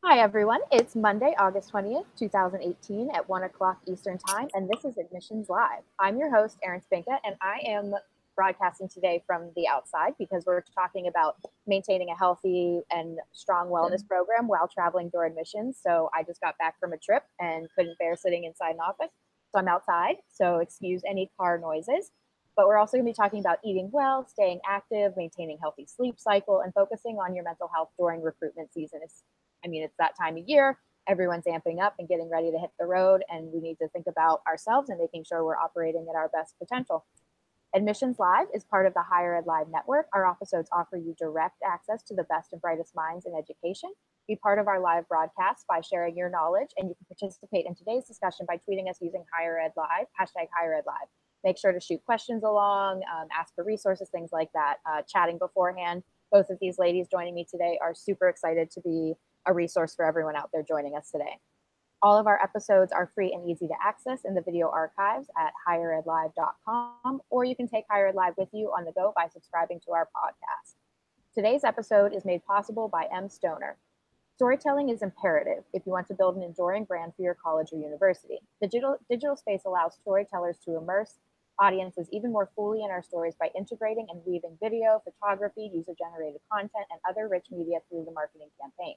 Hi, everyone. It's Monday, August 20th, 2018 at 1 o'clock Eastern Time, and this is Admissions Live. I'm your host, Erin Spinka, and I am broadcasting today from the outside because we're talking about maintaining a healthy and strong wellness program while traveling during admissions. So I just got back from a trip and couldn't bear sitting inside an office. So I'm outside, so excuse any car noises. But we're also going to be talking about eating well, staying active, maintaining healthy sleep cycle, and focusing on your mental health during recruitment season. It's that time of year. Everyone's amping up and getting ready to hit the road, and we need to think about ourselves and making sure we're operating at our best potential. Admissions Live is part of the Higher Ed Live network. Our episodes offer you direct access to the best and brightest minds in education. Be part of our live broadcast by sharing your knowledge, and you can participate in today's discussion by tweeting us using Higher Ed Live, hashtag Higher Ed Live. Make sure to shoot questions along, ask for resources, things like that, chatting beforehand. Both of these ladies joining me today are super excited to be a resource for everyone out there joining us today. All of our episodes are free and easy to access in the video archives at higheredlive.com, or you can take Higher Ed Live with you on the go by subscribing to our podcast. Today's episode is made possible by M. Stoner. Storytelling is imperative if you want to build an enduring brand for your college or university. The digital space allows storytellers to immerse audiences even more fully in our stories by integrating and weaving video, photography, user-generated content, and other rich media through the marketing campaign.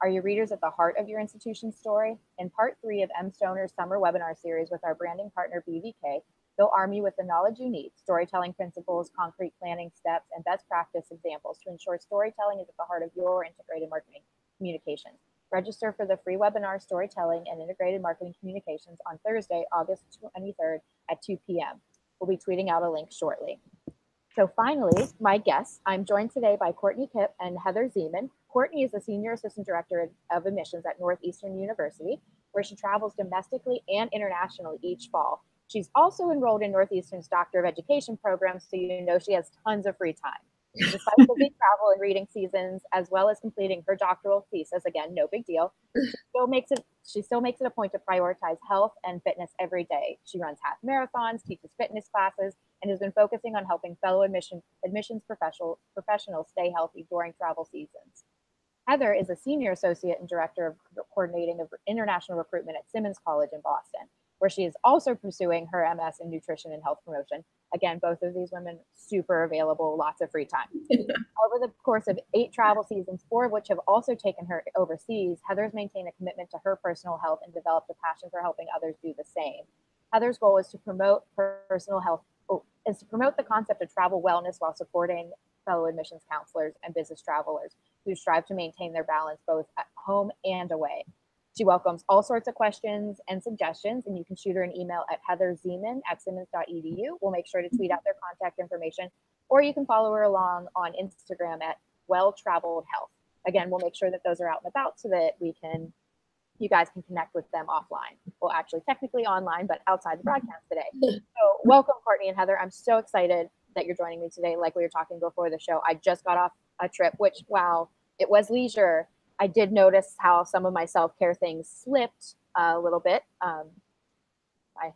Are your readers at the heart of your institution's story? In part 3 of M. Stoner's summer webinar series with our branding partner BVK, they'll arm you with the knowledge you need, storytelling principles, concrete planning steps, and best practice examples to ensure storytelling is at the heart of your integrated marketing communications. Register for the free webinar Storytelling and Integrated Marketing Communications on Thursday, August 23rd at 2 p.m. We'll be tweeting out a link shortly. So finally, my guests, I'm joined today by Courtney Kipp and Heather Zeman. Courtney is the Senior Assistant Director of Admissions at Northeastern University, where she travels domestically and internationally each fall. She's also enrolled in Northeastern's Doctor of Education program, so you know she has tons of free time. Despite busy travel and reading seasons, as well as completing her doctoral thesis, again, no big deal, she still makes it a point to prioritize health and fitness every day. She runs half marathons, teaches fitness classes, and has been focusing on helping fellow admissions professionals stay healthy during travel seasons. Heather is a Senior Associate and Director of Coordinating of International Recruitment at Simmons College in Boston, where she is also pursuing her MS in Nutrition and Health Promotion. Again, both of these women super available, lots of free time. Over the course of 8 travel seasons, 4 of which have also taken her overseas, Heather's maintained a commitment to her personal health and developed a passion for helping others do the same. Heather's goal is to promote personal health, is to promote the concept of travel wellness while supporting fellow admissions counselors and business travelers who strive to maintain their balance both at home and away. She welcomes all sorts of questions and suggestions, and you can shoot her an email at heatherzeman@simmons.edu. We'll make sure to tweet out their contact information, or you can follow her along on Instagram at welltraveledhealth. Again, we'll make sure that those are out and about so that you guys can connect with them offline. Well, actually, technically online, but outside the broadcast today. So welcome, Courtney and Heather. I'm so excited that you're joining me today. Like we were talking before the show, I just got off a trip, which, wow, it was leisure. I did notice how some of my self-care things slipped a little bit.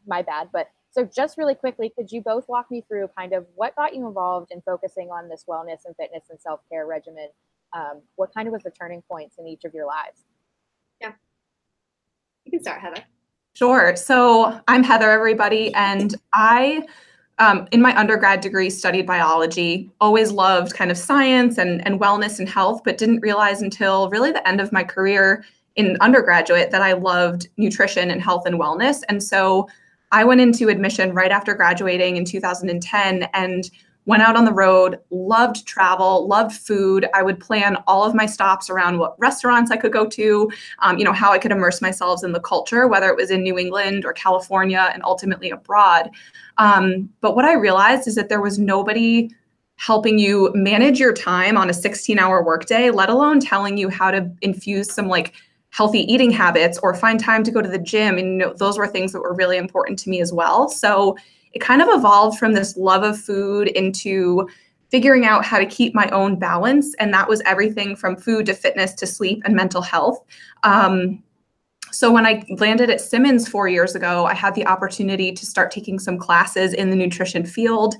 My bad. But so just really quickly, could you both walk me through kind of what got you involved in focusing on this wellness and fitness and self-care regimen? What kind of was the turning points in each of your lives? Yeah. You can start, Heather. Sure. So I'm Heather, everybody, and I in my undergrad degree, studied biology, always loved kind of science and wellness and health, but didn't realize until really the end of my career in undergraduate that I loved nutrition and health and wellness. And so I went into admission right after graduating in 2010 and went out on the road, loved travel, loved food. I would plan all of my stops around what restaurants I could go to, how I could immerse myself in the culture, whether it was in New England or California and ultimately abroad. But what I realized is that there was nobody helping you manage your time on a 16-hour workday, let alone telling you how to infuse some healthy eating habits or find time to go to the gym. And those were things that were really important to me as well. So it kind of evolved from this love of food into figuring out how to keep my own balance. And that was everything from food to fitness to sleep and mental health. So when I landed at Simmons 4 years ago, I had the opportunity to start taking some classes in the nutrition field.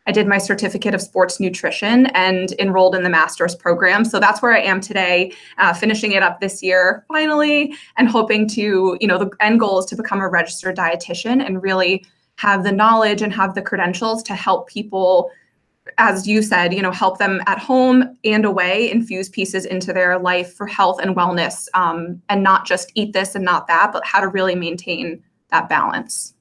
I did my certificate of sports nutrition and enrolled in the master's program. So that's where I am today, finishing it up this year finally, and hoping to, the end goal is to become a registered dietitian and really have the knowledge and have the credentials to help people, as you said, help them at home and away, infuse pieces into their life for health and wellness, and not just eat this and not that, but how to really maintain that balance.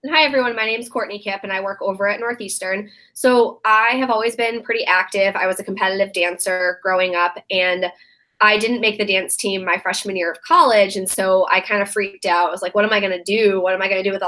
Hi, everyone. My name is Courtney Kipp, and I work over at Northeastern. So I have always been pretty active. I was a competitive dancer growing up, and I didn't make the dance team my freshman year of college. And so I kind of freaked out. I was like, what am I going to do? What am I going to do with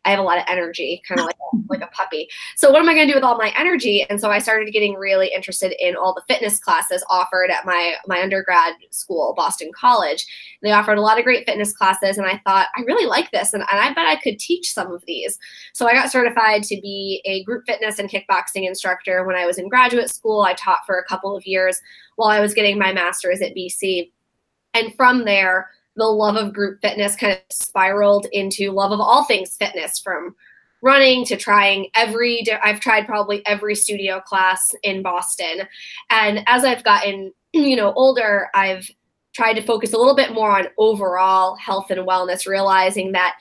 I have a lot of energy, kind of like a puppy. So what am I going to do with all my energy? And so I started getting really interested in all the fitness classes offered at my undergrad school, Boston College. They offered a lot of great fitness classes, and I thought, I really like this, and I bet I could teach some of these. So I got certified to be a group fitness and kickboxing instructor when I was in graduate school. I taught for a couple of years while I was getting my master's at BC. And from there, the love of group fitness kind of spiraled into love of all things fitness, from running to I've tried probably every studio class in Boston. And as I've gotten, older, I've tried to focus a little bit more on overall health and wellness, realizing that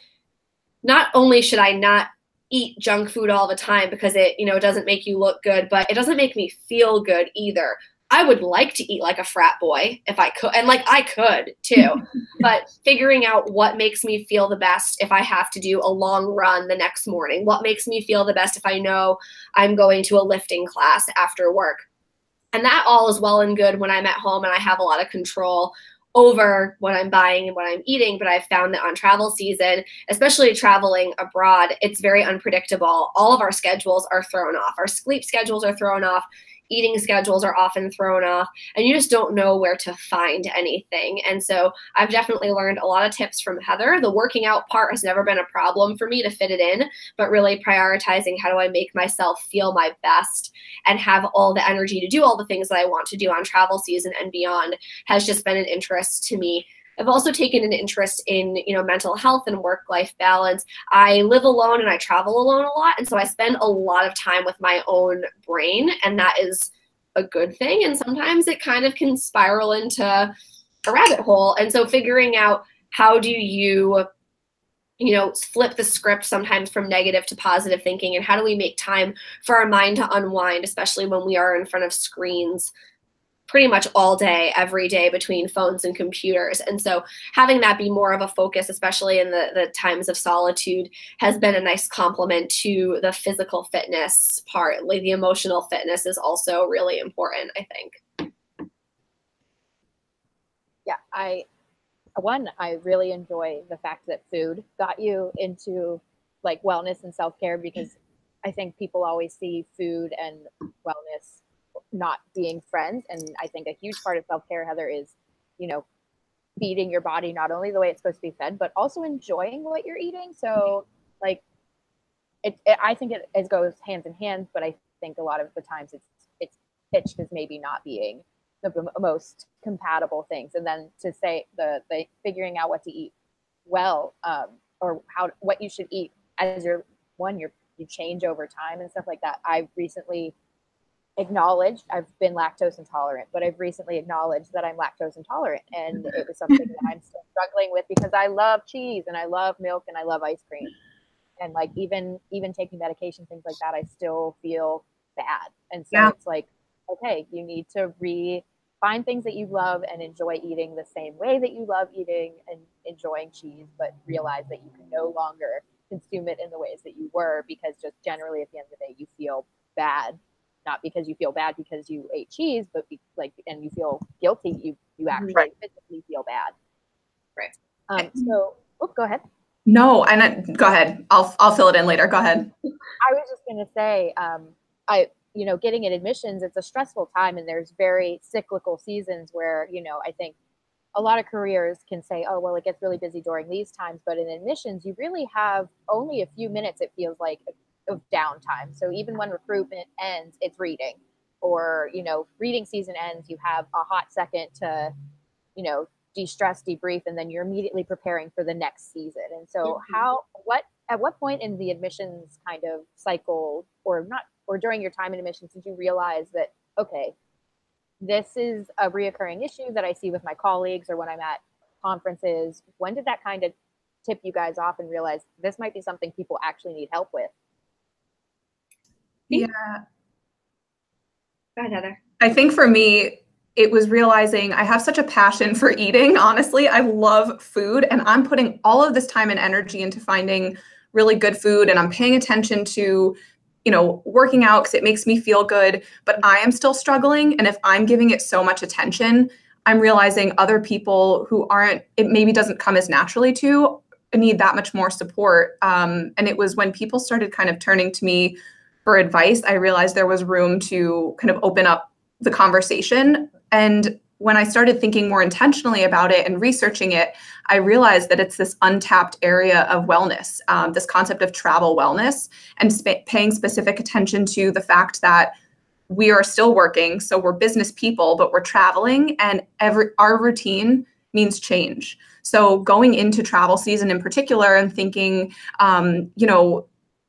not only should I not eat junk food all the time because it, doesn't make you look good, but it doesn't make me feel good either. I would like to eat like a frat boy if I could, and I could too, but figuring out what makes me feel the best if I have to do a long run the next morning, what makes me feel the best if I know I'm going to a lifting class after work. And that all is well and good when I'm at home and I have a lot of control over what I'm buying and what I'm eating. But I've found that on travel season, especially traveling abroad, it's very unpredictable. All of our schedules are thrown off. Our sleep schedules are thrown off. Eating schedules are often thrown off, and you just don't know where to find anything. And so I've definitely learned a lot of tips from Heather. The working out part has never been a problem for me to fit it in, but really prioritizing how do I make myself feel my best and have all the energy to do all the things that I want to do on travel season and beyond has just been an interest to me. I've also taken an interest in, mental health and work-life balance. I live alone and I travel alone a lot. And so I spend a lot of time with my own brain, and that is a good thing. And sometimes it kind of can spiral into a rabbit hole. And so figuring out how do you, flip the script sometimes from negative to positive thinking, and how do we make time for our mind to unwind, especially when we are in front of screens pretty much all day, every day, between phones and computers. And so having that be more of a focus, especially in the times of solitude, has been a nice complement to the physical fitness part. Like the emotional fitness is also really important, I think. Yeah, I really enjoy the fact that food got you into like wellness and self-care, because I think people always see food and wellness not being friends. And I think a huge part of self-care, Heather, is, feeding your body not only the way it's supposed to be fed, but also enjoying what you're eating. So like I think it goes hands in hand, but I think a lot of the times it's pitched as maybe not being the most compatible things. And then to say the figuring out what to eat well, or what you should eat as you change over time and stuff like that. I've recently acknowledged I've been lactose intolerant, but I've recently acknowledged that I'm lactose intolerant, and it was something that I'm still struggling with, because I love cheese and I love milk and I love ice cream, and like even taking medication, things like that, I still feel bad. And so It's like, okay, you need to find things that you love and enjoy eating the same way that you love eating and enjoying cheese, but realize that you can no longer consume it in the ways that you were, because just generally at the end of the day you feel bad, not because you feel bad because you ate cheese, but and you feel guilty. You actually physically feel bad. Right. So, go ahead. No, go ahead. I'll fill it in later. Go ahead. I was just going to say, getting in admissions, it's a stressful time, and there's very cyclical seasons where, I think a lot of careers can say, oh, well, it gets really busy during these times, but in admissions, you really have only a few minutes, it feels like, of downtime. So even when recruitment ends, it's reading, or reading season ends, you have a hot second to de-stress, debrief, and then you're immediately preparing for the next season. And so what at what point in the admissions kind of cycle, or not, or during your time in admissions, did you realize that, okay, this is a reoccurring issue that I see with my colleagues or when I'm at conferences? When did that kind of tip you guys off and realize this might be something people actually need help with? Yeah. Go ahead, Heather. I think for me, it was realizing I have such a passion for eating. Honestly, I love food, and I'm putting all of this time and energy into finding really good food, and I'm paying attention to, working out because it makes me feel good, but I am still struggling. And if I'm giving it so much attention, I'm realizing other people who aren't, it maybe doesn't come as naturally to, need that much more support. And it was when people started kind of turning to me for advice, I realized there was room to kind of open up the conversation. And when I started thinking more intentionally about it and researching it, I realized that it's this untapped area of wellness, this concept of travel wellness, and paying specific attention to the fact that we are still working. So we're business people, but we're traveling, and our routine means change. So going into travel season in particular and thinking,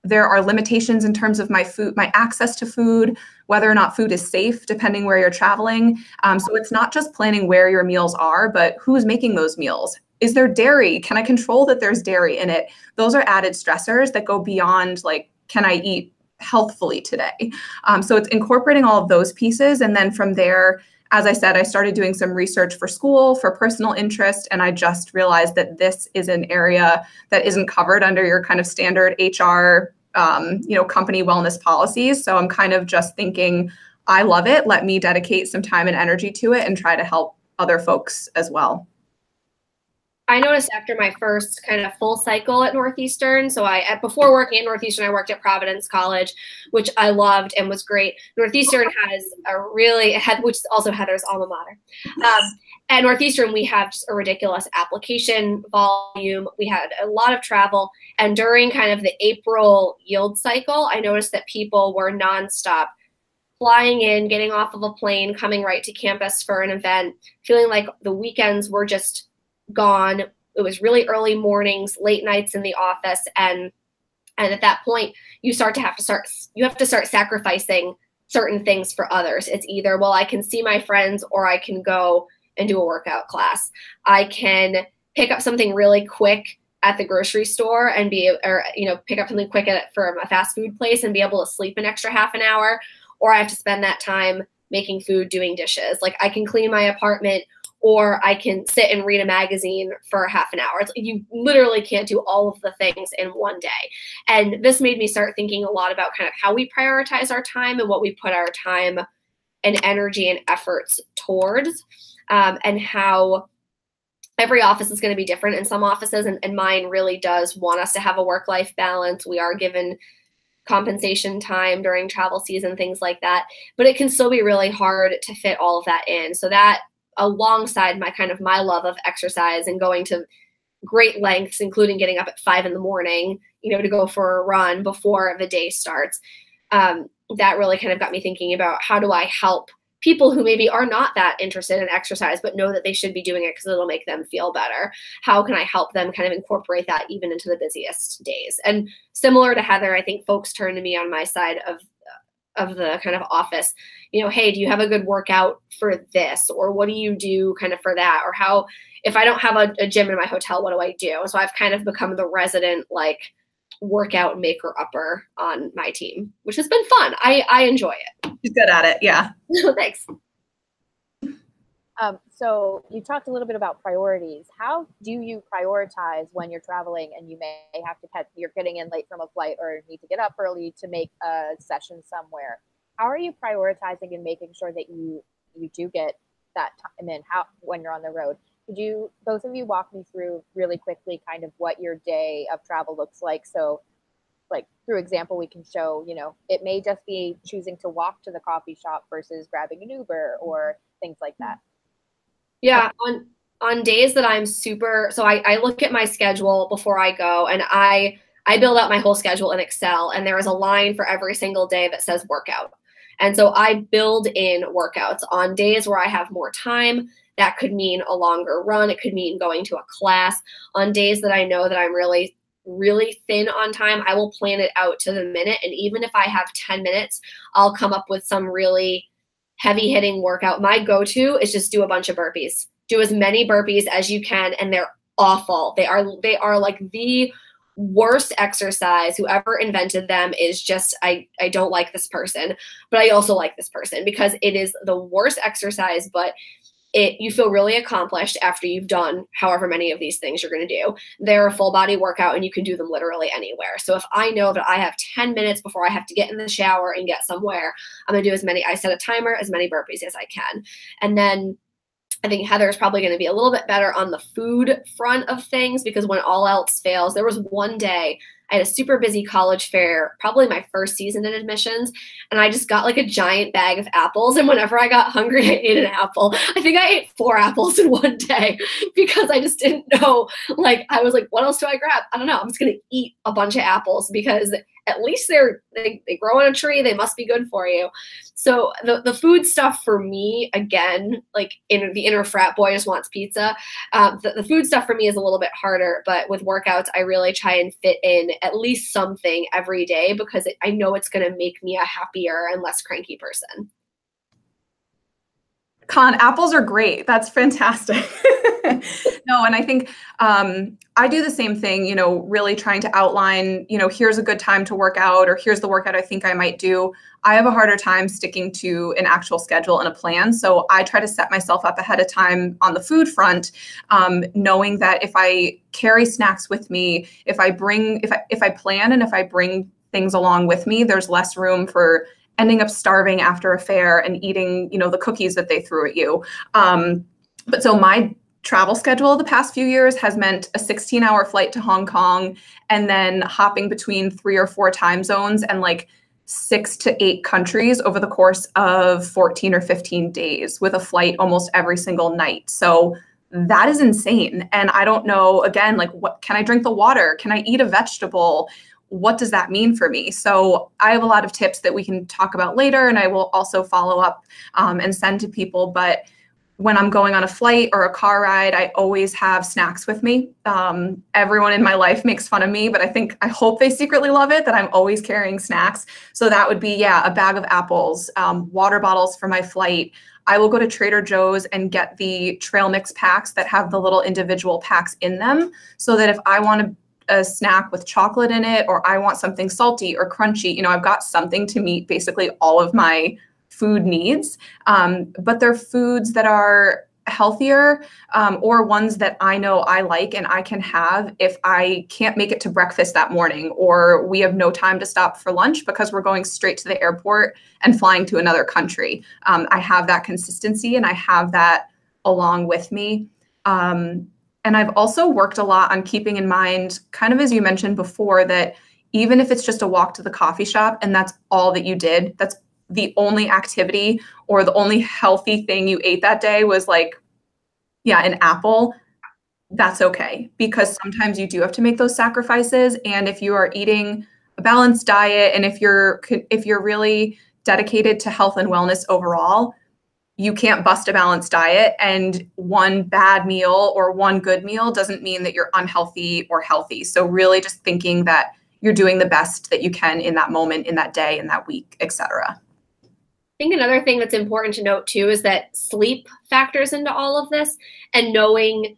there are limitations in terms of my access to food, whether or not food is safe, depending where you're traveling. So it's not just planning where your meals are, but who's making those meals. Is there dairy? Can I control that there's dairy in it? Those are added stressors that go beyond, like, can I eat healthfully today? So it's incorporating all of those pieces. And then from there, as I said, I started doing some research for school, for personal interest, and I just realized that this is an area that isn't covered under your kind of standard HR, company wellness policies. So I'm kind of just thinking, I love it. Let me dedicate some time and energy to it and try to help other folks as well. I noticed after my first kind of full cycle at Northeastern, so before working at Northeastern, I worked at Providence College, which I loved and was great. Northeastern has which is also Heather's alma mater. At Northeastern, we have just a ridiculous application volume. We had a lot of travel. And during kind of the April yield cycle, I noticed that people were nonstop flying in, getting off of a plane, coming right to campus for an event, feeling like the weekends were just gone. It was really early mornings, late nights in the office, and at that point you have to start sacrificing certain things for others. It's either, well, I can see my friends, or I can go and do a workout class. I can pick up something really quick at the grocery store and pick up something quick from a fast food place and be able to sleep an extra half an hour, or I have to spend that time making food, doing dishes. Like, I can clean my apartment, or I can sit and read a magazine for half an hour. You literally can't do all of the things in one day. And this made me start thinking a lot about kind of how we prioritize our time and what we put our time and energy and efforts towards, and how every office is going to be different. In some offices, and mine really does want us to have a work-life balance. We are given compensation time during travel season, things like that. But it can still be really hard to fit all of that in. So that, alongside my love of exercise and going to great lengths, including getting up at 5 a.m, to go for a run before the day starts. That really kind of got me thinking about, how do I help people who maybe are not that interested in exercise, but know that they should be doing it because it'll make them feel better. How can I help them kind of incorporate that even into the busiest days? And similar to Heather, I think folks turn to me on my side of the kind of office, hey, do you have a good workout for this? Or what do you do kind of for that? Or how, if I don't have a gym in my hotel, what do I do? So I've kind of become the resident, workout maker upper on my team, which has been fun. I enjoy it. She's good at it. Yeah. Thanks. So you talked a little bit about priorities. How do you prioritize when you're traveling and you may have to you're getting in late from a flight or need to get up early to make a session somewhere? How are you prioritizing and making sure that you do get that time in when you're on the road? Could you, both of you, walk me through really quickly kind of what your day of travel looks like? So through example, we can show, it may just be choosing to walk to the coffee shop versus grabbing an Uber or things like that. Yeah, on days that I'm so I look at my schedule before I go, and I build out my whole schedule in Excel, and there is a line for every single day that says workout. And so I build in workouts on days where I have more time. That could mean a longer run. It could mean going to a class. On days that I know that I'm really really thin on time, I will plan it out to the minute. And even if I have 10 minutes, I'll come up with some really heavy hitting workout. My go-to is just do a bunch of burpees. Do as many burpees as you can, and they're awful. They are like the worst exercise. Whoever invented them is just, I don't like this person, but I also like this person because it is the worst exercise, but you feel really accomplished after you've done however many of these things you're going to do. They're a full body workout and you can do them literally anywhere. So if I know that I have 10 minutes before I have to get in the shower and get somewhere, I'm going to do I set a timer, as many burpees as I can. And then I think Heather is probably going to be a little bit better on the food front of things, because when all else fails, there was one day I had a super busy college fair, probably my first season in admissions, and I just got like a giant bag of apples. And whenever I got hungry, I ate an apple. I think I ate 4 apples in one day because I just didn't know. Like, I was like, what else do I grab? I don't know. I'm just going to eat a bunch of apples because at least they grow on a tree. They must be good for you. So the food stuff for me, again, like the inner frat boy just wants pizza. The food stuff for me is a little bit harder, but with workouts, I really try and fit in at least something every day because I know it's going to make me a happier and less cranky person. Con, apples are great. That's fantastic. No, and I think I do the same thing, really trying to outline, here's a good time to work out, or here's the workout I think I might do. I have a harder time sticking to an actual schedule and a plan. So I try to set myself up ahead of time on the food front, knowing that if I carry snacks with me, if I plan and if I bring things along with me, there's less room for ending up starving after a fair and eating, the cookies that they threw at you. But so my travel schedule the past few years has meant a 16-hour flight to Hong Kong and then hopping between 3 or 4 time zones and like 6 to 8 countries over the course of 14 or 15 days with a flight almost every single night. So that is insane. And I don't know, again, like, what can I drink the water? Can I eat a vegetable? What does that mean for me? So I have a lot of tips that we can talk about later, and I will also follow up and send to people. But when I'm going on a flight or a car ride, I always have snacks with me. Everyone in my life makes fun of me, but I hope they secretly love it that I'm always carrying snacks. So that would be, a bag of apples, water bottles for my flight. I will go to Trader Joe's and get the trail mix packs that have the little individual packs in them, so that if I want a snack with chocolate in it, or I want something salty or crunchy, I've got something to meet basically all of my food needs. But they're foods that are healthier, or ones that I know I like and I can have if I can't make it to breakfast that morning, or we have no time to stop for lunch because we're going straight to the airport and flying to another country. I have that consistency and I have that along with me. And I've also worked a lot on keeping in mind, kind of as you mentioned before, that even if it's just a walk to the coffee shop and that's all that you did, that's the only activity or the only healthy thing you ate that day was like, an apple, that's okay. Because sometimes you do have to make those sacrifices. And if you are eating a balanced diet, and if you're really dedicated to health and wellness overall, you can't bust a balanced diet, and one bad meal or one good meal doesn't mean that you're unhealthy or healthy. So really just thinking that you're doing the best that you can in that moment, in that day, in that week, etc. I think another thing that's important to note too is that sleep factors into all of this, and knowing,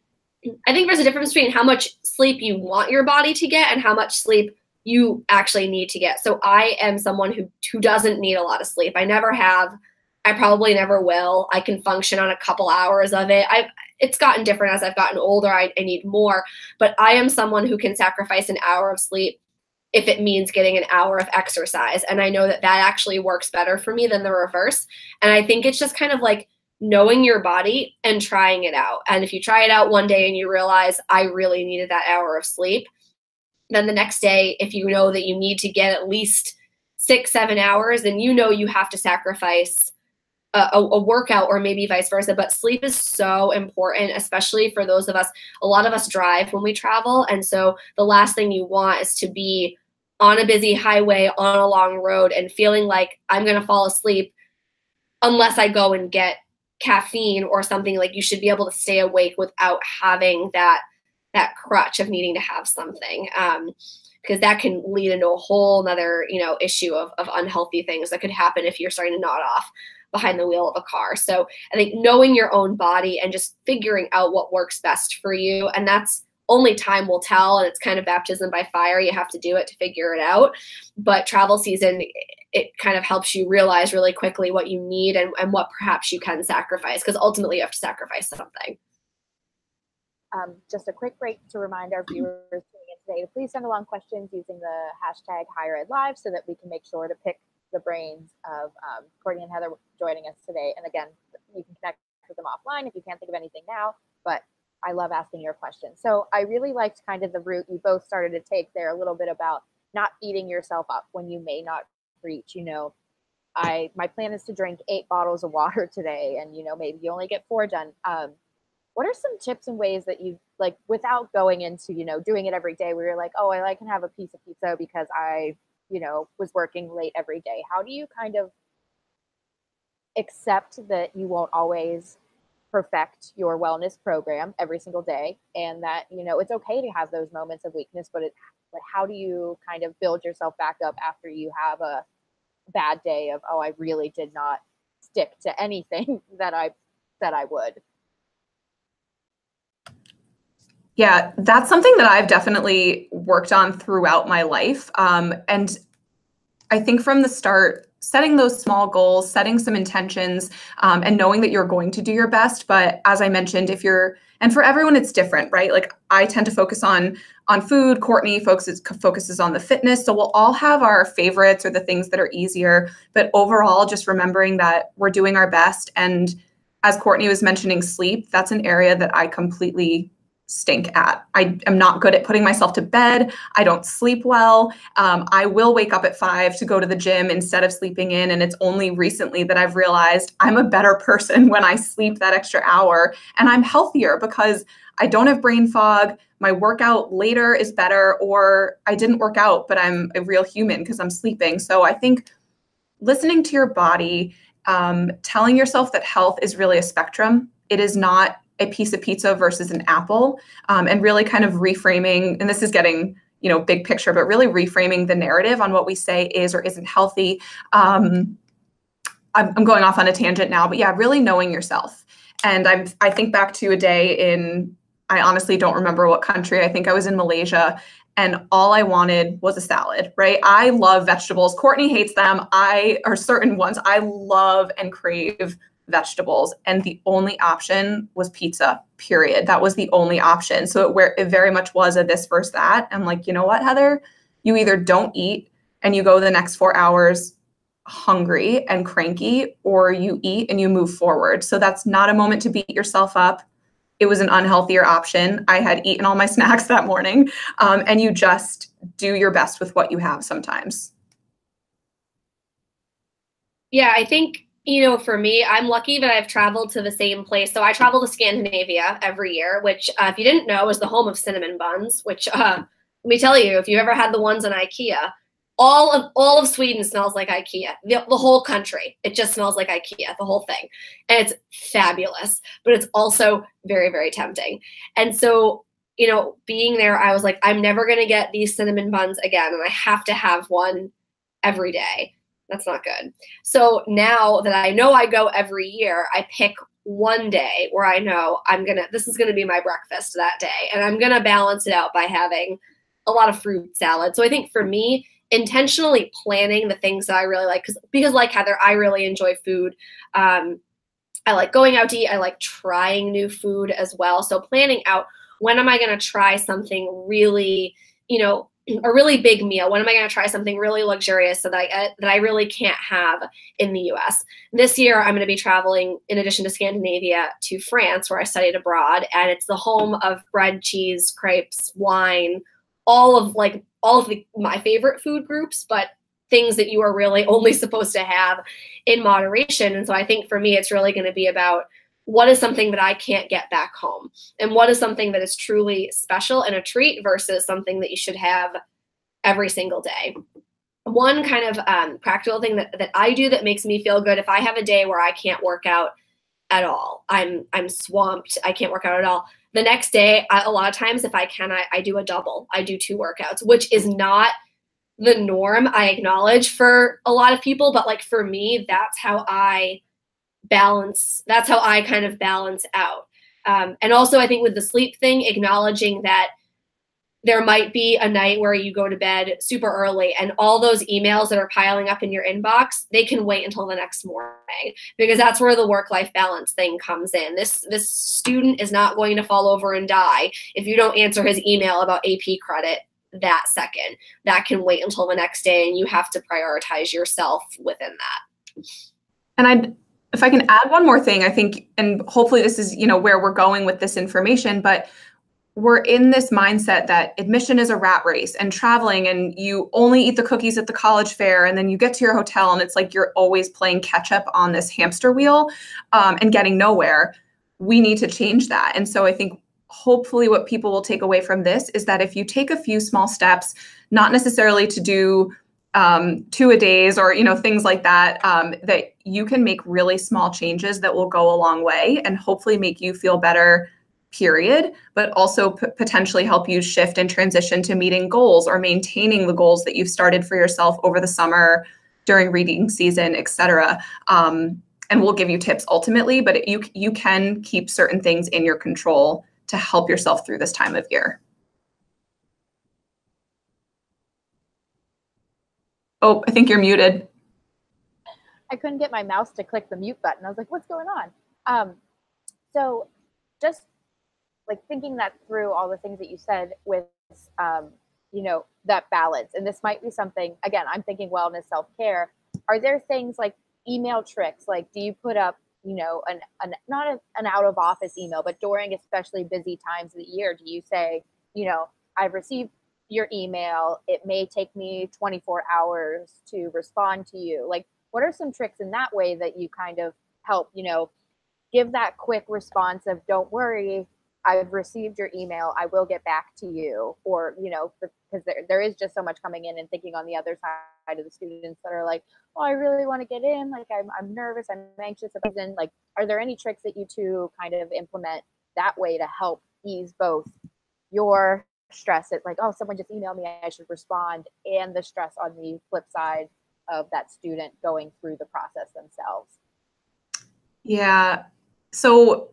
I think there's a difference between how much sleep you want your body to get and how much sleep you actually need to get. So I am someone who doesn't need a lot of sleep. I never have. I probably never will. I can function on a couple hours of it. It's gotten different as I've gotten older. I need more, but I am someone who can sacrifice an hour of sleep if it means getting an hour of exercise. And I know that actually works better for me than the reverse. And I think it's just kind of like knowing your body and trying it out. And if you try it out one day and you realize I really needed that hour of sleep, then the next day, if you know that you need to get at least 6-7 hours, then you have to sacrifice a workout, or maybe vice versa. But sleep is so important, especially for those of us, a lot of us drive when we travel. And so the last thing you want is to be on a busy highway on a long road and feeling like I'm going to fall asleep unless I go and get caffeine or something. Like, you should be able to stay awake without having that that crutch of needing to have something. Because that can lead into a whole nother, issue of unhealthy things that could happen if you're starting to nod off behind the wheel of a car. So I think knowing your own body and just figuring out what works best for you, and that's only time will tell, and it's kind of baptism by fire. You have to do it to figure it out. But travel season, it kind of helps you realize really quickly what you need and what perhaps you can sacrifice, because ultimately you have to sacrifice something. Just a quick break to remind our viewers tuning in today to please send along questions using the hashtag HigherEdLive so that we can make sure to pick the brains of Courtney and Heather joining us today. And again, you can connect with them offline if you can't think of anything now, but I love asking your questions. So I really liked kind of the route you both started to take there, a little bit about not beating yourself up when you may not reach. My plan is to drink 8 bottles of water today, and maybe you only get 4 done. What are some tips and ways that you, like, without going into doing it every day, where you're like, oh, I can have a piece of pizza because I was working late every day? How do you kind of accept that you won't always perfect your wellness program every single day, and that it's okay to have those moments of weakness, but how do you kind of build yourself back up after you have a bad day of, oh, I really did not stick to anything that I said I would? Yeah, that's something that I've definitely worked on throughout my life. And I think from the start, setting those small goals, setting some intentions, and knowing that you're going to do your best. But as I mentioned, and for everyone, it's different, right? Like, I tend to focus on food. Courtney focuses on the fitness. So we'll all have our favorites or the things that are easier. But overall, just remembering that we're doing our best. And as Courtney was mentioning, sleep, that's an area that I completely stink at. I am not good at putting myself to bed. I don't sleep well. I will wake up at 5 to go to the gym instead of sleeping in. And it's only recently that I've realized I'm a better person when I sleep that extra hour, and I'm healthier because I don't have brain fog. My workout later is better, or I didn't work out, but I'm a real human because I'm sleeping. So I think listening to your body, telling yourself that health is really a spectrum. It is not a piece of pizza versus an apple, and really kind of reframing, and this is getting, big picture, but really reframing the narrative on what we say is or isn't healthy. I'm going off on a tangent now, but yeah, really knowing yourself. And I think back to a day I honestly don't remember what country. I think I was in Malaysia, and all I wanted was a salad, right? I love vegetables. Courtney hates them. Or certain ones. I love and crave vegetables, and the only option was pizza, period. That was the only option. So it very much was a this versus that. I'm like, you know what, Heather? You either don't eat and you go the next 4 hours hungry and cranky, or you eat and you move forward. So that's not a moment to beat yourself up. It was an unhealthier option. I had eaten all my snacks that morning, and you just do your best with what you have sometimes. Yeah, I think, for me, I'm lucky that I've traveled to the same place. So I travel to Scandinavia every year, which, if you didn't know, is the home of cinnamon buns, which, let me tell you, if you ever had the ones in IKEA, all of Sweden smells like IKEA. The whole country, it just smells like IKEA, the whole thing. And it's fabulous, but it's also very, very tempting. And so, being there, I was like, I'm never going to get these cinnamon buns again, and I have to have one every day. That's not good. So now that I know I go every year, I pick one day where I know this is going to be my breakfast that day. And I'm going to balance it out by having a lot of fruit salad. So I think for me, intentionally planning the things that I really like, because like Heather, I really enjoy food. I like going out to eat. I like trying new food as well. So planning out, when am I going to try something really, a really big meal? When am I going to try something really luxurious so that I really can't have in the US? This year, I'm going to be traveling, in addition to Scandinavia, to France, where I studied abroad. And it's the home of bread, cheese, crepes, wine, all of my favorite food groups, but things that you are really only supposed to have in moderation. And so I think for me, it's really going to be about what is something that I can't get back home, and what is something that is truly special and a treat versus something that you should have every single day. One kind of practical thing that I do that makes me feel good, if I have a day where I can't work out, at all. I'm swamped. I can't work out at all. The next day, a lot of times if I can, I do a double. I do 2 workouts, which is not the norm, I acknowledge, for a lot of people, but like for me, that's how I kind of balance out. And also I think with the sleep thing, acknowledging that there might be a night where you go to bed super early and all those emails that are piling up in your inbox, they can wait until the next morning, because that's where the work-life balance thing comes in. This student is not going to fall over and die if you don't answer his email about AP credit that second. That can wait until the next day, and you have to prioritize yourself within that. And if I can add one more thing, I think, and hopefully this is, where we're going with this information, but we're in this mindset that admission is a rat race, and traveling, and you only eat the cookies at the college fair, and then you get to your hotel and it's like you're always playing catch up on this hamster wheel, and getting nowhere. We need to change that. And so I think hopefully what people will take away from this is that if you take a few small steps, not necessarily to do 2-a-days or things like that, that you can make really small changes that will go a long way and hopefully make you feel better, period, but also potentially help you shift and transition to meeting goals or maintaining the goals that you've started for yourself over the summer, during reading season, etc. And we'll give you tips ultimately, but you can keep certain things in your control to help yourself through this time of year. Oh, I think you're muted. I couldn't get my mouse to click the mute button. I was like, what's going on? So just like thinking that through, all the things that you said with, that balance, and this might be something, again, I'm thinking wellness, self-care. Are there things like email tricks? Like, do you put up, not an out of office email, but during especially busy times of the year, do you say, I've received your email, it may take me 24 hours to respond to you? Like, what are some tricks in that way that you kind of help, give that quick response of, don't worry, I've received your email, I will get back to you? Or, because there is just so much coming in, and thinking on the other side of the students that are like, oh, I really want to get in. Like, I'm nervous, I'm anxious. Like, are there any tricks that you two kind of implement that way to help ease both your stress at like, oh, someone just emailed me, I should respond, and the stress on the flip side of that student going through the process themselves? Yeah. So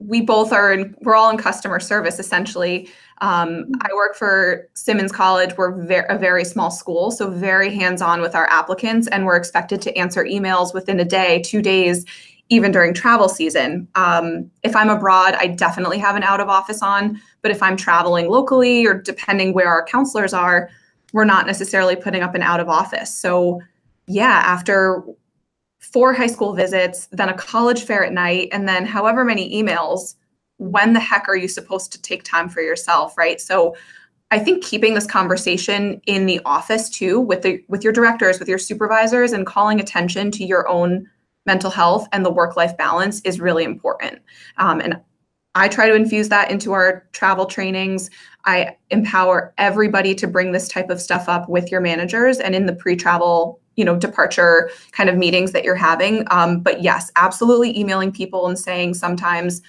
we're all in customer service, essentially. I work for Simmons College. We're a very small school, so very hands-on with our applicants, and we're expected to answer emails within a day, 2 days, even during travel season. If I'm abroad, I definitely have an out of office on, but if I'm traveling locally or depending where our counselors are, we're not necessarily putting up an out of office. So yeah, after 4 high school visits, then a college fair at night, and then however many emails, when the heck are you supposed to take time for yourself, right? So I think keeping this conversation in the office too, with your directors, with your supervisors, and calling attention to your own mental health and the work-life balance is really important. And I try to infuse that into our travel trainings. I empower everybody to bring this type of stuff up with your managers and in the pre-travel, departure kind of meetings that you're having. But yes, absolutely emailing people and saying sometimes,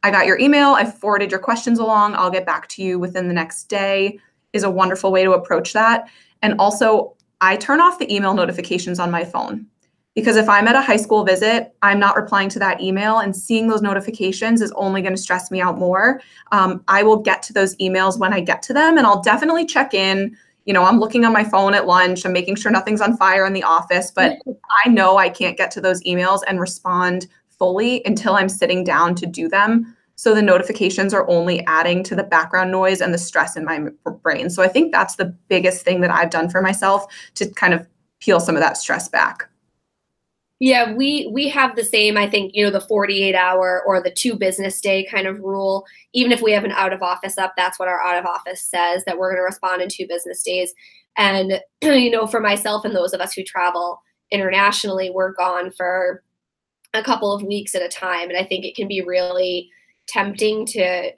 I got your email, I forwarded your questions along, I'll get back to you within the next day, is a wonderful way to approach that. And also, I turn off the email notifications on my phone, because if I'm at a high school visit, I'm not replying to that email, and seeing those notifications is only going to stress me out more. I will get to those emails when I get to them, and I'll definitely check in. I'm looking on my phone at lunch, I'm making sure nothing's on fire in the office, but I know I can't get to those emails and respond fully until I'm sitting down to do them. So the notifications are only adding to the background noise and the stress in my brain. So I think that's the biggest thing that I've done for myself to kind of peel some of that stress back. Yeah, we have the same, I think, the 48-hour or the 2 business day kind of rule. Even if we have an out of office up, that's what our out of office says, that we're going to respond in 2 business days. And, for myself and those of us who travel internationally, we're gone for a couple of weeks at a time. And I think it can be really tempting to,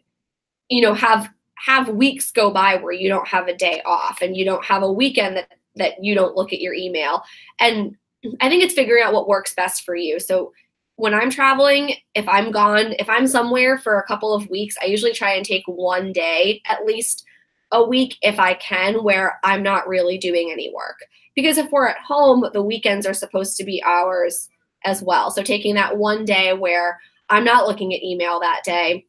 have weeks go by where you don't have a day off and you don't have a weekend that you don't look at your email. And I think it's figuring out what works best for you. So when I'm traveling, if I'm gone, if I'm somewhere for a couple of weeks, I usually try and take one day, at least a week if I can, where I'm not really doing any work. Because if we're at home, the weekends are supposed to be ours as well. So taking that one day where I'm not looking at email that day,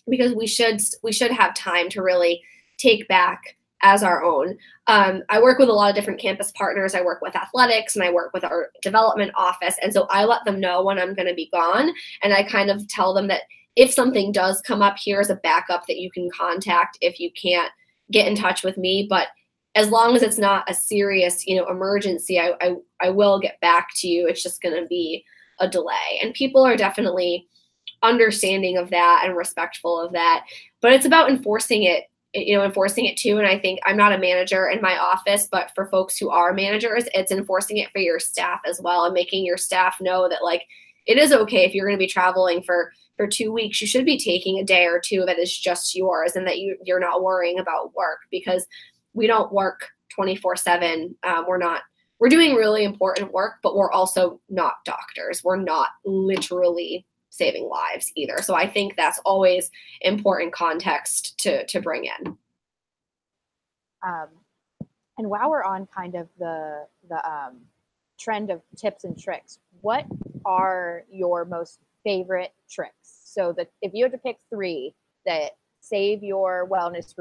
because we should have time to really take back as our own. I work with a lot of different campus partners. I work with athletics and I work with our development office. And so I let them know when I'm going to be gone. And I kind of tell them that if something does come up, here's a backup that you can contact if you can't get in touch with me. But as long as it's not a serious, emergency, I will get back to you. It's just going to be a delay. And people are definitely understanding of that and respectful of that. But it's about enforcing it too. And I think I'm not a manager in my office, but for folks who are managers, it's enforcing it for your staff as well, and making your staff know that like it is okay if you're going to be traveling for 2 weeks, you should be taking a day or two that is just yours, and that you're not worrying about work, because we don't work 24/7. We're doing really important work, but we're also not doctors. We're not literally saving lives either. So I think that's always important context to bring in. And while we're on kind of the trend of tips and tricks, what are your most favorite tricks? So that if you had to pick 3 that save your wellness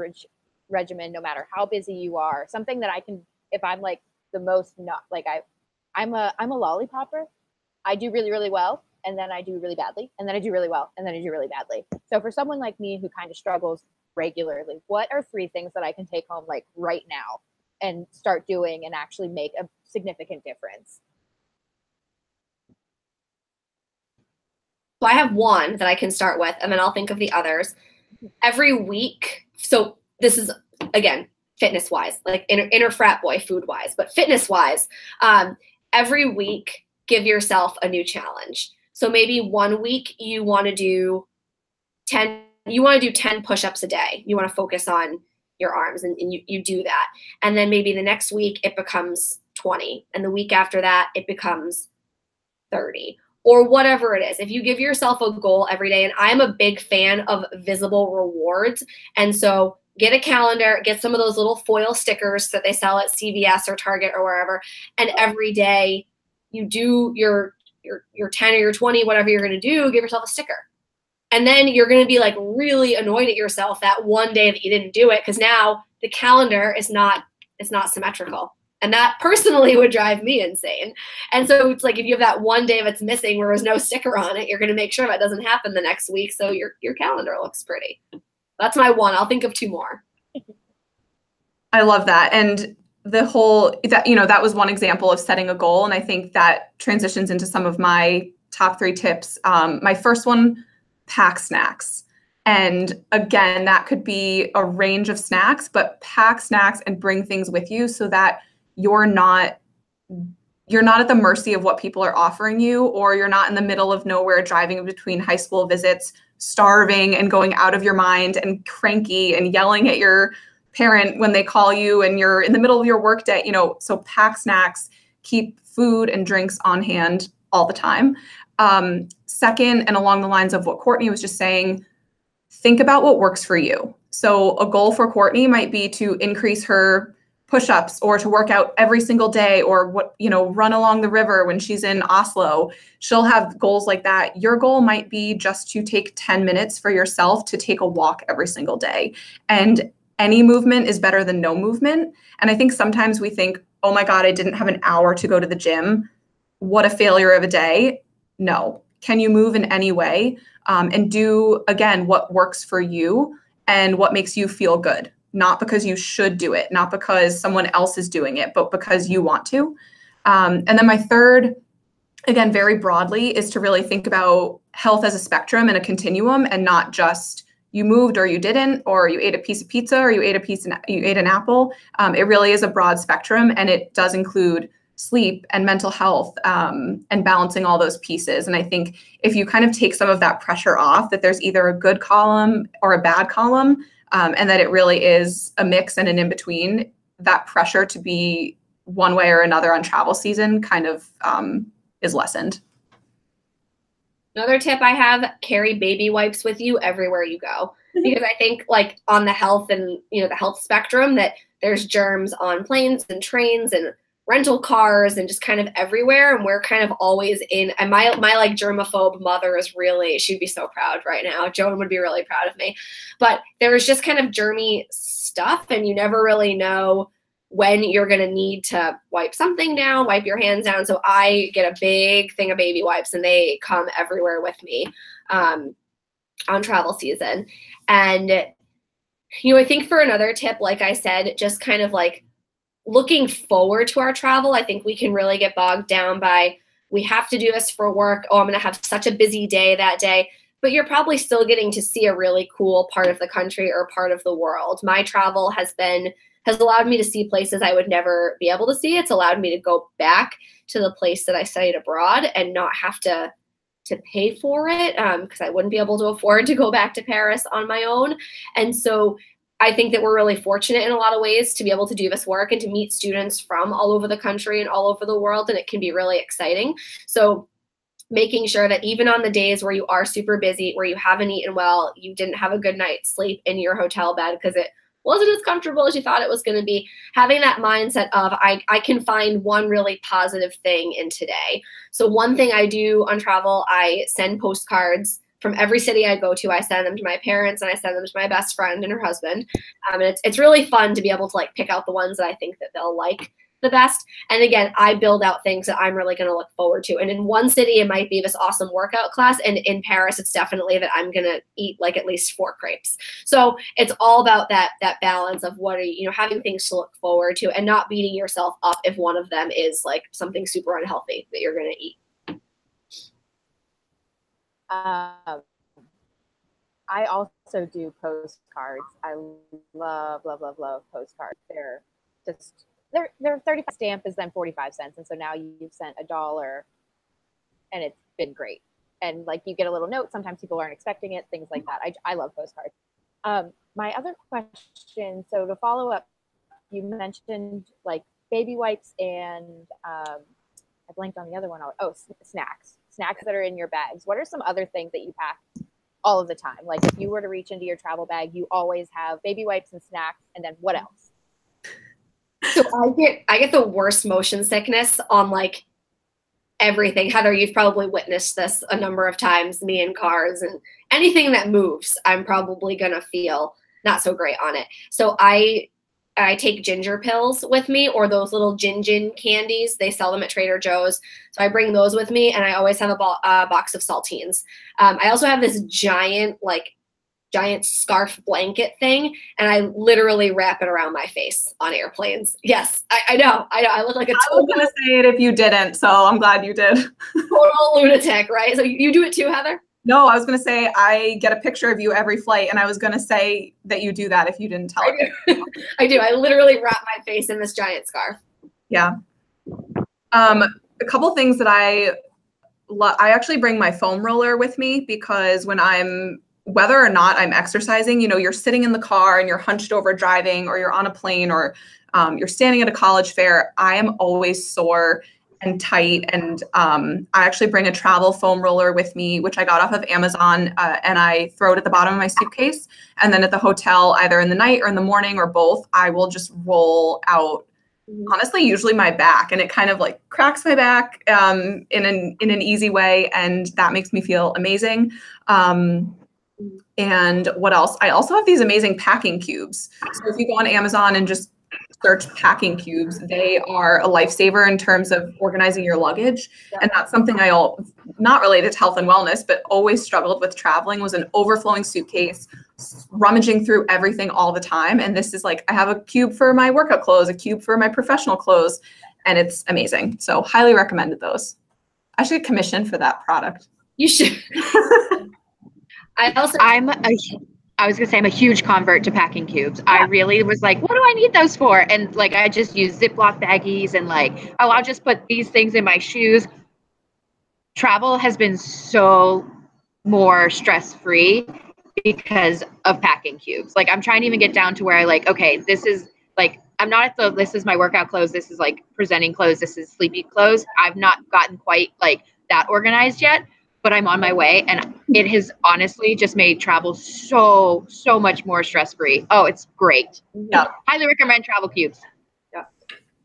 regimen, no matter how busy you are, something that I can, if I'm like the most not like I'm a lollipopper. I do really, really well, and then I do really badly, and then I do really well, and then I do really badly. So for someone like me who kind of struggles regularly, what are 3 things that I can take home like right now and start doing and actually make a significant difference? So I have one that I can start with, and then I'll think of the others. Every week, so this is, again, fitness-wise, like inner frat boy food-wise, but fitness-wise, every week, give yourself a new challenge. So maybe one week you want to do 10 push-ups a day. You want to focus on your arms, and you do that. And then maybe the next week it becomes 20. And the week after that, it becomes 30. Or whatever it is. If you give yourself a goal every day, and I'm a big fan of visible rewards. And so get a calendar, get some of those little foil stickers that they sell at CVS or Target or wherever. And every day you do your 10 or your 20, whatever you're going to do, give yourself a sticker. And then you're going to be like really annoyed at yourself that one day that you didn't do it, because now the calendar is not symmetrical. And that personally would drive me insane. And so it's like if you have that one day that's missing where there's no sticker on it, you're going to make sure that doesn't happen the next week, so your calendar looks pretty. That's my one. I'll think of 2 more. I love that. And the whole that was one example of setting a goal. And I think that transitions into some of my top 3 tips. My first one, pack snacks. And again, that could be a range of snacks, but pack snacks and bring things with you so that you're not at the mercy of what people are offering you, or you're not in the middle of nowhere driving between high school visits, starving and going out of your mind and cranky and yelling at your parent when they call you and you're in the middle of your work day. So pack snacks, keep food and drinks on hand all the time. Second, and along the lines of what Courtney was just saying, think about what works for you. So a goal for Courtney might be to increase her push-ups, or to work out every single day, or run along the river when she's in Oslo. She'll have goals like that. Your goal might be just to take 10 minutes for yourself to take a walk every single day. And any movement is better than no movement. And I think sometimes we think, oh my God, I didn't have an hour to go to the gym. What a failure of a day. No. Can you move in any way? And do, again, what works for you and what makes you feel good. Not because you should do it, not because someone else is doing it, but because you want to. And then my third, again, very broadly, is to really think about health as a spectrum and a continuum, and not just you moved or you didn't, or you ate a piece of pizza or you ate an apple. It really is a broad spectrum, and it does include sleep and mental health, and balancing all those pieces. And I think if you kind of take some of that pressure off, that there's either a good column or a bad column, and that it really is a mix and an in-between, that pressure to be one way or another on travel season kind of is lessened. Another tip I have, carry baby wipes with you everywhere you go. Because I think like on the health and, you know, the health spectrum that there's germs on planes and trains and rental cars and just kind of everywhere. And we're kind of always in, and my like germaphobe mother is really, she'd be so proud right now. Joan would be really proud of me. But there is just kind of germy stuff and you never really know when you're going to need to wipe something down, wipe your hands down. So I get a big thing of baby wipes and they come everywhere with me on travel season. And, you know, I think for another tip, like I said, just kind of like looking forward to our travel. I think we can really get bogged down by, we have to do this for work. Oh, I'm going to have such a busy day that day. But you're probably still getting to see a really cool part of the country or part of the world. My travel has allowed me to see places I would never be able to see. It's allowed me to go back to the place that I studied abroad and not have to pay for it because I wouldn't be able to afford to go back to Paris on my own. And so I think that we're really fortunate in a lot of ways to be able to do this work and to meet students from all over the country and all over the world. And it can be really exciting. So making sure that even on the days where you are super busy, where you haven't eaten well, you didn't have a good night's sleep in your hotel bed because it wasn't as comfortable as you thought it was going to be, having that mindset of I can find one really positive thing in today. So one thing I do on travel, I send postcards from every city I go to. I send them to my parents and I send them to my best friend and her husband. And it's really fun to be able to like pick out the ones that I think that they'll like the best. And again, I build out things that I'm really going to look forward to. And in one city, it might be this awesome workout class. And in Paris, it's definitely that I'm going to eat like at least 4 crepes. So it's all about that balance of what are you know, having things to look forward to and not beating yourself up if one of them is like something super unhealthy that you're going to eat. I also do postcards. I love postcards. Their 35 stamp is then 45 cents. And so now you've sent $1 and it's been great. And like you get a little note. Sometimes people aren't expecting it, things like that. I love postcards. My other question, so to follow up, you mentioned like baby wipes and I blanked on the other one. Snacks that are in your bags. What are some other things that you pack all of the time? Like if you were to reach into your travel bag, you always have baby wipes and snacks. And then what else? So I get the worst motion sickness on like everything. Heather, you've probably witnessed this a number of times, me in cars and anything that moves, I'm probably going to feel not so great on it. So I take ginger pills with me or those little gin candies. They sell them at Trader Joe's. So I bring those with me and I always have a box of saltines. I also have this giant scarf blanket thing, and I literally wrap it around my face on airplanes. Yes, I know. I look like a total, I was going to say it if you didn't, so I'm glad you did. Total lunatic, right? So you do it too, Heather? No, I was going to say I get a picture of you every flight, and I was going to say that you do that if you didn't tell me. I do. I literally wrap my face in this giant scarf. Yeah. A couple things that I actually bring my foam roller with me because whether or not I'm exercising, you know, you're sitting in the car and you're hunched over driving, or you're on a plane, or you're standing at a college fair, I am always sore and tight. And I actually bring a travel foam roller with me, which I got off of Amazon, and I throw it at the bottom of my suitcase. And then at the hotel, either in the night or in the morning or both, I will just roll out, honestly, usually my back, and it kind of like cracks my back in an easy way. And that makes me feel amazing. And what else? I also have these amazing packing cubes. So if you go on Amazon and just search packing cubes, they are a lifesaver in terms of organizing your luggage. Yeah. And that's something not related to health and wellness, but always struggled with traveling, was an overflowing suitcase, rummaging through everything all the time. And this is like, I have a cube for my workout clothes, a cube for my professional clothes, and it's amazing. So highly recommended those. I should get commissioned for that product. You should. I was gonna say I'm a huge convert to packing cubes. Yeah. I really was like, what do I need those for? And like I just use Ziploc baggies and like, oh, I'll just put these things in my shoes. Travel has been so more stress-free because of packing cubes. Like I'm trying to even get down to where I like, okay, this is like I'm not at this is my workout clothes, this is like presenting clothes, this is sleepy clothes. I've not gotten quite like that organized yet, but I'm on my way, and it has honestly just made travel so much more stress-free. Oh, it's great. Yeah. Highly recommend travel cubes. Yeah.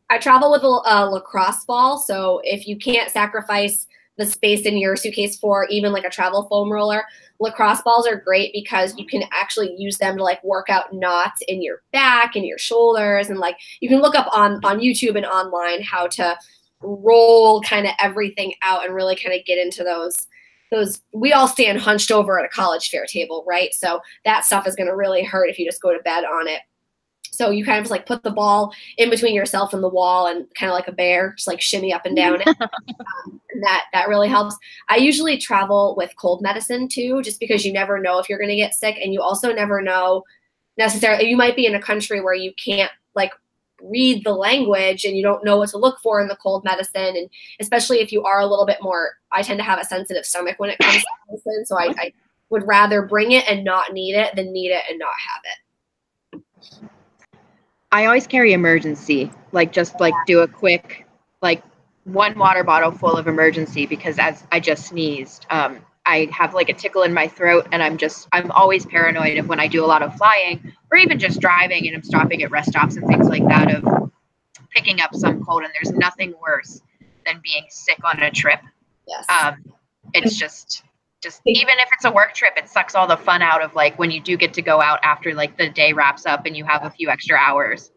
I travel with a lacrosse ball, so if you can't sacrifice the space in your suitcase for even like a travel foam roller, lacrosse balls are great because you can actually use them to like work out knots in your back and your shoulders, and like you can look up on YouTube and online how to roll kind of everything out and really kind of get into those we all stand hunched over at a college fair table, right? So that stuff is going to really hurt if you just go to bed on it. So you kind of just like put the ball in between yourself and the wall and kind of like a bear, just like shimmy up and down it. And that really helps. I usually travel with cold medicine too, just because you never know if you're going to get sick, and you also never know necessarily, you might be in a country where you can't like read the language and you don't know what to look for in the cold medicine. And especially if you are a little bit more, I tend to have a sensitive stomach when it comes to medicine. So I would rather bring it and not need it than need it and not have it. I always carry emergency, like just like do a quick, like 1 water bottle full of emergency, because as I just sneezed, I have like a tickle in my throat, and I'm always paranoid of when I do a lot of flying or even just driving and I'm stopping at rest stops and things like that, of picking up some cold. And there's nothing worse than being sick on a trip. Yes. It's just even if it's a work trip, it sucks all the fun out of like when you do get to go out after like the day wraps up and you have a few extra hours.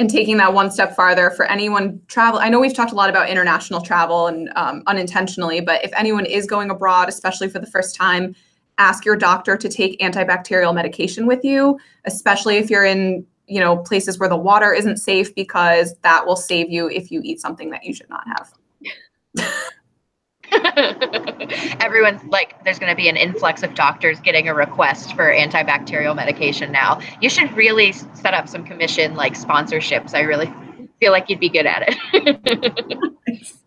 And taking that one step farther, for anyone travel, I know we've talked a lot about international travel and unintentionally, but if anyone is going abroad, especially for the first time, ask your doctor to take antibacterial medication with you, especially if you're in, places where the water isn't safe, because that will save you if you eat something that you should not have. Everyone's like, there's going to be an influx of doctors getting a request for antibacterial medication now. You should really set up some commission like sponsorships. I really feel like you'd be good at it.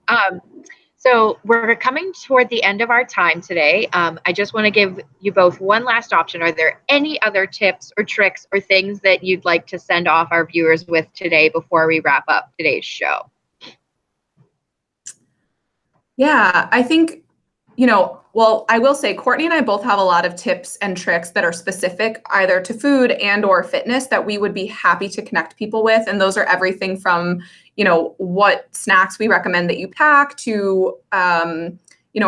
So we're coming toward the end of our time today. I just want to give you both one last option. Are there any other tips or tricks or things that you'd like to send off our viewers with today before we wrap up today's show? Yeah, I think, well, I will say Courtney and I both have a lot of tips and tricks that are specific either to food and or fitness that we would be happy to connect people with. And those are everything from, what snacks we recommend that you pack to,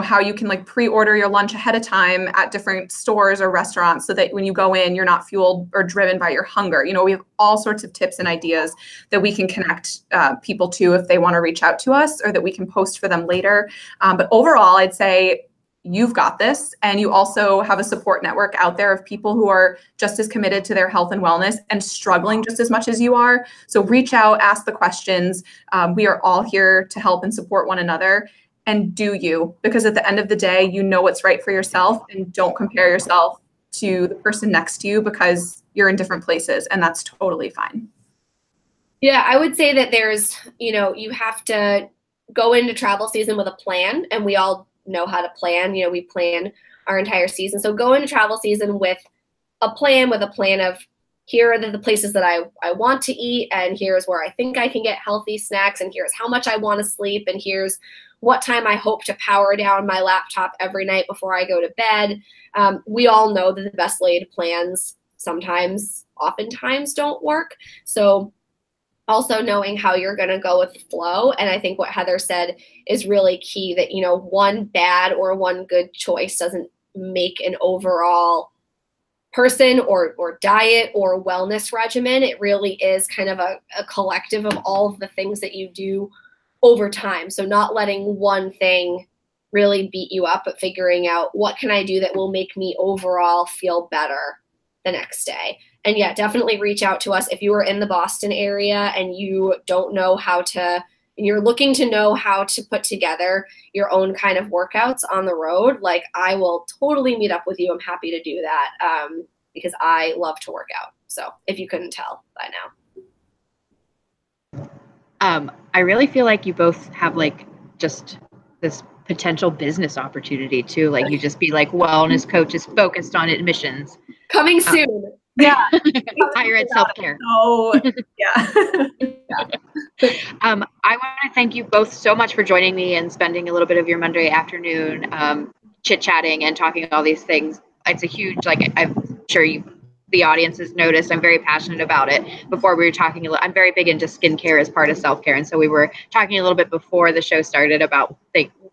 how you can like pre-order your lunch ahead of time at different stores or restaurants so that when you go in, you're not fueled or driven by your hunger. We have all sorts of tips and ideas that we can connect people to if they want to reach out to us, or that we can post for them later. But overall, I'd say you've got this, and you also have a support network out there of people who are just as committed to their health and wellness and struggling just as much as you are. So reach out, ask the questions. We are all here to help and support one another. And do you, because at the end of the day, you know what's right for yourself, and don't compare yourself to the person next to you because you're in different places, and that's totally fine. Yeah, I would say that there's, you have to go into travel season with a plan, and we all know how to plan. We plan our entire season. So go into travel season with a plan of here are the places that I want to eat, and here's where I think I can get healthy snacks, and here's how much I want to sleep, and here's what time I hope to power down my laptop every night before I go to bed. We all know that the best laid plans oftentimes don't work. So also knowing how you're going to go with the flow. And I think what Heather said is really key, that, one bad or one good choice doesn't make an overall person or diet or wellness regimen. It really is kind of a collective of all of the things that you do over time. So not letting one thing really beat you up, but figuring out what can I do that will make me overall feel better the next day. And yeah, definitely reach out to us if you are in the Boston area and you don't know and you're looking to know how to put together your own kind of workouts on the road. Like, I will totally meet up with you. I'm happy to do that because I love to work out. So if you couldn't tell by now. I really feel like you both have like just this potential business opportunity too. Like, you just be like wellness coaches focused on admissions. Coming soon. Yeah. Higher ed self-care. So, yeah. I want to thank you both so much for joining me and spending a little bit of your Monday afternoon chit-chatting and talking all these things. It's a huge, like, I'm sure the audience has noticed, I'm very passionate about it. Before we were talking, I'm very big into skincare as part of self-care. And so we were talking a little bit before the show started about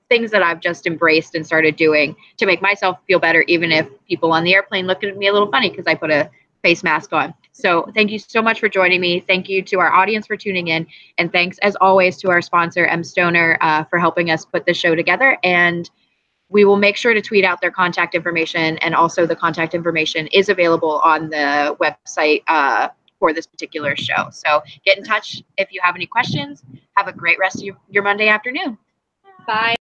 things that I've just embraced and started doing to make myself feel better, even if people on the airplane look at me a little funny because I put a face mask on. So thank you so much for joining me. Thank you to our audience for tuning in. And thanks, as always, to our sponsor, M. Stoner, for helping us put this show together. And we will make sure to tweet out their contact information. And also the contact information is available on the website for this particular show. So get in touch if you have any questions. Have a great rest of your Monday afternoon. Bye.